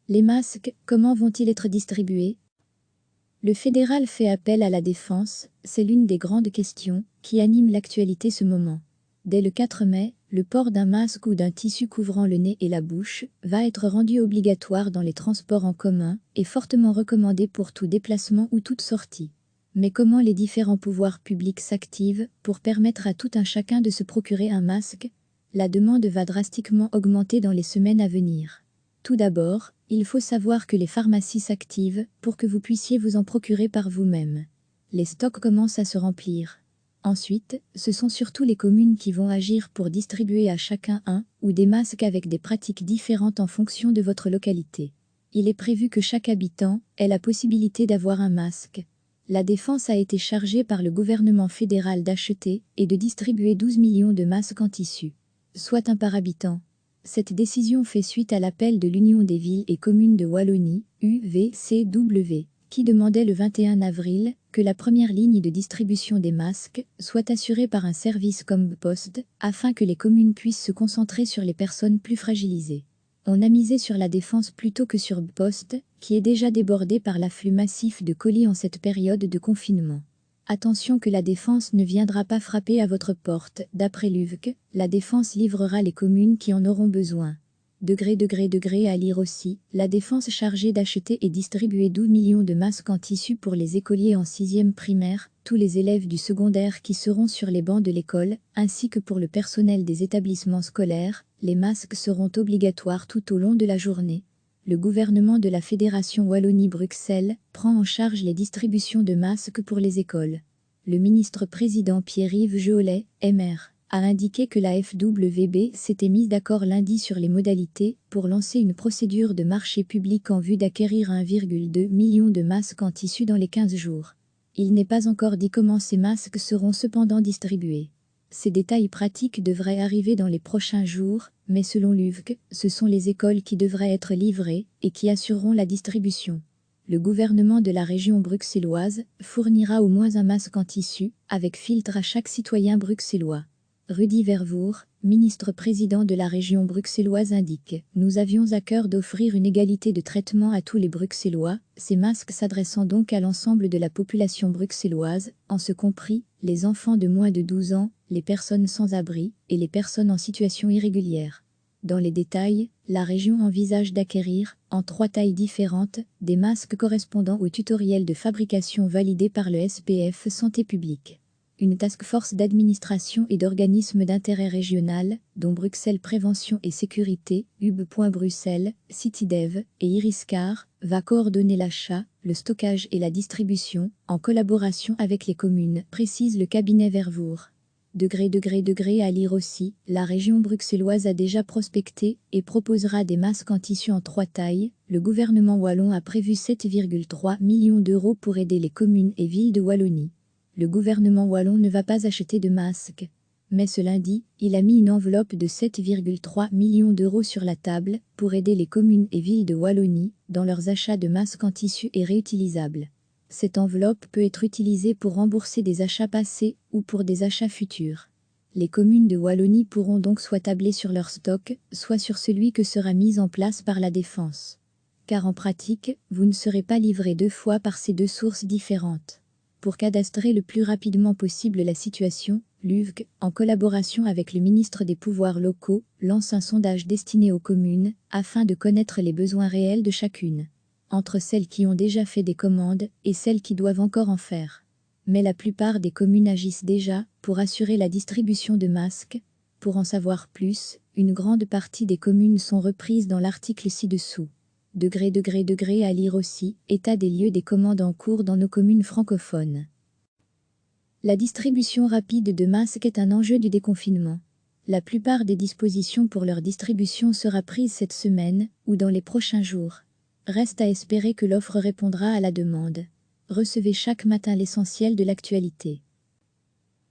Les masques, comment vont-ils être distribués? Le fédéral fait appel à la défense, c'est l'une des grandes questions qui animent l'actualité ce moment. Dès le 4 mai, le port d'un masque ou d'un tissu couvrant le nez et la bouche va être rendu obligatoire dans les transports en commun et fortement recommandé pour tout déplacement ou toute sortie. Mais comment les différents pouvoirs publics s'activent pour permettre à tout un chacun de se procurer un masque? La demande va drastiquement augmenter dans les semaines à venir. Tout d'abord, il faut savoir que les pharmacies s'activent pour que vous puissiez vous en procurer par vous-même. Les stocks commencent à se remplir. Ensuite, ce sont surtout les communes qui vont agir pour distribuer à chacun un ou des masques avec des pratiques différentes en fonction de votre localité. Il est prévu que chaque habitant ait la possibilité d'avoir un masque. La défense a été chargée par le gouvernement fédéral d'acheter et de distribuer 12 millions de masques en tissu, soit un par habitant. Cette décision fait suite à l'appel de l'Union des villes et communes de Wallonie, UVCW, qui demandait le 21 avril que la première ligne de distribution des masques soit assurée par un service comme Poste, afin que les communes puissent se concentrer sur les personnes plus fragilisées. On a misé sur la défense plutôt que sur Poste, qui est déjà débordé par l'afflux massif de colis en cette période de confinement. Attention que la défense ne viendra pas frapper à votre porte. D'après l'UVC, la défense livrera les communes qui en auront besoin. À lire aussi, la défense chargée d'acheter et distribuer 12 millions de masques en tissu pour les écoliers en 6e primaire, tous les élèves du secondaire qui seront sur les bancs de l'école, ainsi que pour le personnel des établissements scolaires, les masques seront obligatoires tout au long de la journée. Le gouvernement de la Fédération Wallonie-Bruxelles prend en charge les distributions de masques pour les écoles. Le ministre-président Pierre-Yves Jeolet, MR, a indiqué que la FWB s'était mise d'accord lundi sur les modalités pour lancer une procédure de marché public en vue d'acquérir 1,2 million de masques en tissu dans les 15 jours. Il n'est pas encore dit comment ces masques seront cependant distribués. Ces détails pratiques devraient arriver dans les prochains jours, mais selon l'UVC, ce sont les écoles qui devraient être livrées et qui assureront la distribution. Le gouvernement de la région bruxelloise fournira au moins un masque en tissu, avec filtre à chaque citoyen bruxellois. Rudy Vervoer, ministre-président de la région bruxelloise, indique « Nous avions à cœur d'offrir une égalité de traitement à tous les Bruxellois, ces masques s'adressant donc à l'ensemble de la population bruxelloise, en ce compris les enfants de moins de 12 ans, les personnes sans abri et les personnes en situation irrégulière. » Dans les détails, la région envisage d'acquérir, en 3 tailles différentes, des masques correspondant au tutoriel de fabrication validé par le SPF Santé publique. Une task force d'administration et d'organismes d'intérêt régional, dont Bruxelles Prévention et Sécurité, UB.Bruxelles, CityDev et Iriscar, va coordonner l'achat, le stockage et la distribution, en collaboration avec les communes, précise le cabinet Vervoer. À lire aussi, la région bruxelloise a déjà prospecté et proposera des masques en tissu en 3 tailles. Le gouvernement wallon a prévu 7,3 millions d'euros pour aider les communes et villes de Wallonie. Le gouvernement wallon ne va pas acheter de masques. Mais ce lundi, il a mis une enveloppe de 7,3 millions d'euros sur la table pour aider les communes et villes de Wallonie dans leurs achats de masques en tissu et réutilisables. Cette enveloppe peut être utilisée pour rembourser des achats passés ou pour des achats futurs. Les communes de Wallonie pourront donc soit tabler sur leur stock, soit sur celui que sera mis en place par la défense. Car en pratique, vous ne serez pas livré 2 fois par ces 2 sources différentes. Pour cadastrer le plus rapidement possible la situation, l'UVC, en collaboration avec le ministre des Pouvoirs locaux, lance un sondage destiné aux communes, afin de connaître les besoins réels de chacune. Entre celles qui ont déjà fait des commandes et celles qui doivent encore en faire. Mais la plupart des communes agissent déjà pour assurer la distribution de masques. Pour en savoir plus, une grande partie des communes sont reprises dans l'article ci-dessous. À lire aussi, état des lieux des commandes en cours dans nos communes francophones. La distribution rapide de masques est un enjeu du déconfinement. La plupart des dispositions pour leur distribution sera prise cette semaine ou dans les prochains jours. Reste à espérer que l'offre répondra à la demande. Recevez chaque matin l'essentiel de l'actualité.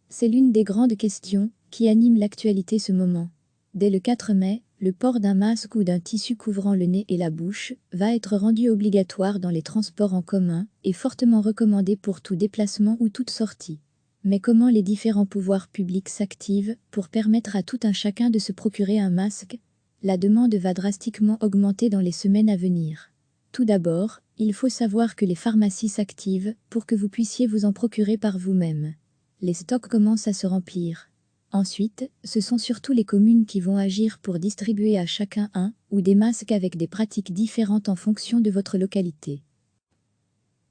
C'est l'une des grandes questions qui animent l'actualité ce moment. Dès le 4 mai, le port d'un masque ou d'un tissu couvrant le nez et la bouche va être rendu obligatoire dans les transports en commun et fortement recommandé pour tout déplacement ou toute sortie. Mais comment les différents pouvoirs publics s'activent pour permettre à tout un chacun de se procurer un masque? La demande va drastiquement augmenter dans les semaines à venir. Tout d'abord, il faut savoir que les pharmacies s'activent pour que vous puissiez vous en procurer par vous-même. Les stocks commencent à se remplir. Ensuite, ce sont surtout les communes qui vont agir pour distribuer à chacun un ou des masques avec des pratiques différentes en fonction de votre localité.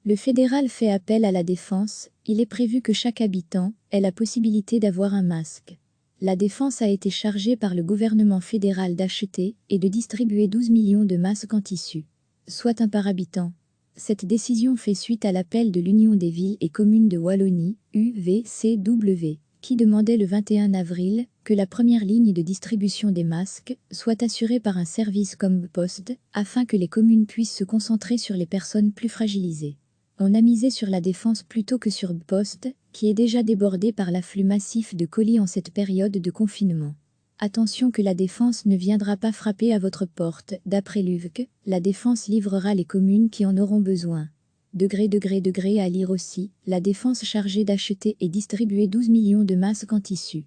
Le fédéral fait appel à la défense, il est prévu que chaque habitant ait la possibilité d'avoir un masque. La défense a été chargée par le gouvernement fédéral d'acheter et de distribuer 12 millions de masques en tissu, soit un par habitant. Cette décision fait suite à l'appel de l'Union des villes et communes de Wallonie, UVCW, qui demandait le 21 avril que la première ligne de distribution des masques soit assurée par un service comme Poste, afin que les communes puissent se concentrer sur les personnes plus fragilisées. On a misé sur la défense plutôt que sur Poste, qui est déjà débordé par l'afflux massif de colis en cette période de confinement. Attention que la défense ne viendra pas frapper à votre porte. D'après l'UVC, la défense livrera les communes qui en auront besoin. À lire aussi, la défense chargée d'acheter et distribuer 12 millions de masques en tissu.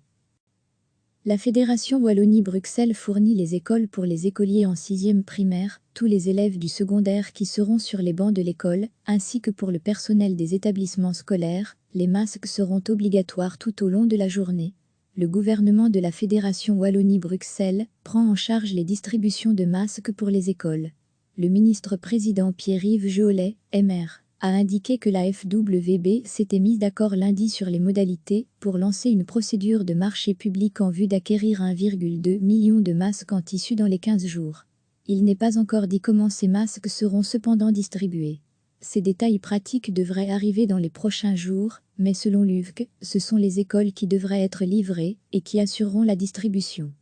La Fédération Wallonie-Bruxelles fournit les écoles pour les écoliers en 6e primaire, tous les élèves du secondaire qui seront sur les bancs de l'école, ainsi que pour le personnel des établissements scolaires. Les masques seront obligatoires tout au long de la journée. Le gouvernement de la Fédération Wallonie-Bruxelles prend en charge les distributions de masques pour les écoles. Le ministre-président Pierre-Yves Jolet, MR, a indiqué que la FWB s'était mise d'accord lundi sur les modalités pour lancer une procédure de marché public en vue d'acquérir 1,2 million de masques en tissu dans les 15 jours. Il n'est pas encore dit comment ces masques seront cependant distribués. Ces détails pratiques devraient arriver dans les prochains jours, mais selon l'UVC, ce sont les écoles qui devraient être livrées et qui assureront la distribution.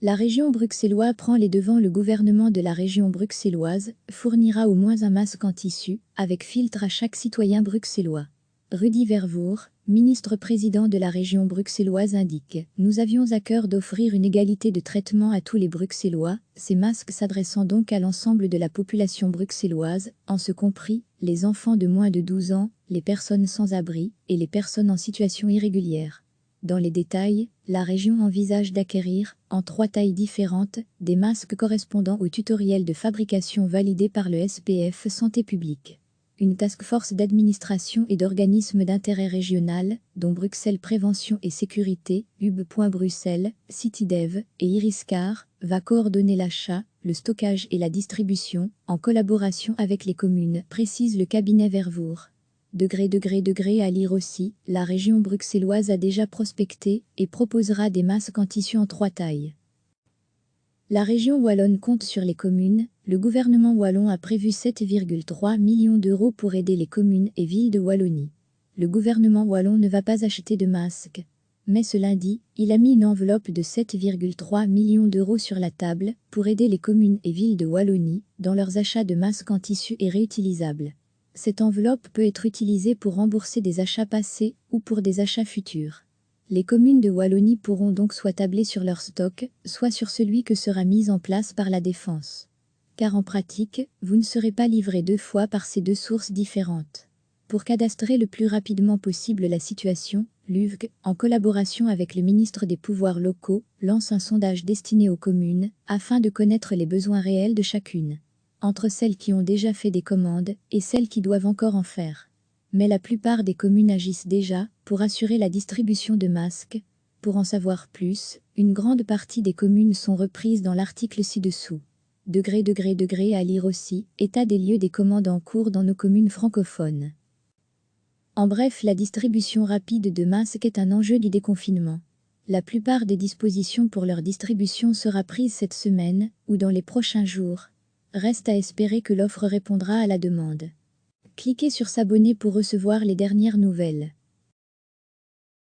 La région bruxelloise prend les devants. Le gouvernement de la région bruxelloise fournira au moins un masque en tissu, avec filtre à chaque citoyen bruxellois. Rudy Vervoer, ministre-président de la région bruxelloise, indique « Nous avions à cœur d'offrir une égalité de traitement à tous les Bruxellois, ces masques s'adressant donc à l'ensemble de la population bruxelloise, en ce compris les enfants de moins de 12 ans, les personnes sans abri et les personnes en situation irrégulière. » Dans les détails, la région envisage d'acquérir, en 3 tailles différentes, des masques correspondant au tutoriel de fabrication validé par le SPF Santé publique. Une task force d'administration et d'organismes d'intérêt régional, dont Bruxelles Prévention et Sécurité, UB.Bruxelles, CityDev et Iriscar, va coordonner l'achat, le stockage et la distribution, en collaboration avec les communes, précise le cabinet Vervoer. À lire aussi, la région bruxelloise a déjà prospecté et proposera des masques en tissu en 3 tailles. La région wallonne compte sur les communes. Le gouvernement wallon a prévu 7,3 millions d'euros pour aider les communes et villes de Wallonie. Le gouvernement wallon ne va pas acheter de masques. Mais ce lundi, il a mis une enveloppe de 7,3 millions d'euros sur la table pour aider les communes et villes de Wallonie dans leurs achats de masques en tissu et réutilisables. Cette enveloppe peut être utilisée pour rembourser des achats passés ou pour des achats futurs. Les communes de Wallonie pourront donc soit tabler sur leur stock, soit sur celui que sera mis en place par la défense. Car en pratique, vous ne serez pas livré 2 fois par ces 2 sources différentes. Pour cadastrer le plus rapidement possible la situation, l'UVC, en collaboration avec le ministre des Pouvoirs locaux, lance un sondage destiné aux communes, afin de connaître les besoins réels de chacune. Entre celles qui ont déjà fait des commandes et celles qui doivent encore en faire. Mais la plupart des communes agissent déjà pour assurer la distribution de masques. Pour en savoir plus, une grande partie des communes sont reprises dans l'article ci-dessous. À lire aussi, état des lieux des commandes en cours dans nos communes francophones. En bref, la distribution rapide de masques est un enjeu du déconfinement. La plupart des dispositions pour leur distribution sera prise cette semaine ou dans les prochains jours. Reste à espérer que l'offre répondra à la demande. Cliquez sur s'abonner pour recevoir les dernières nouvelles.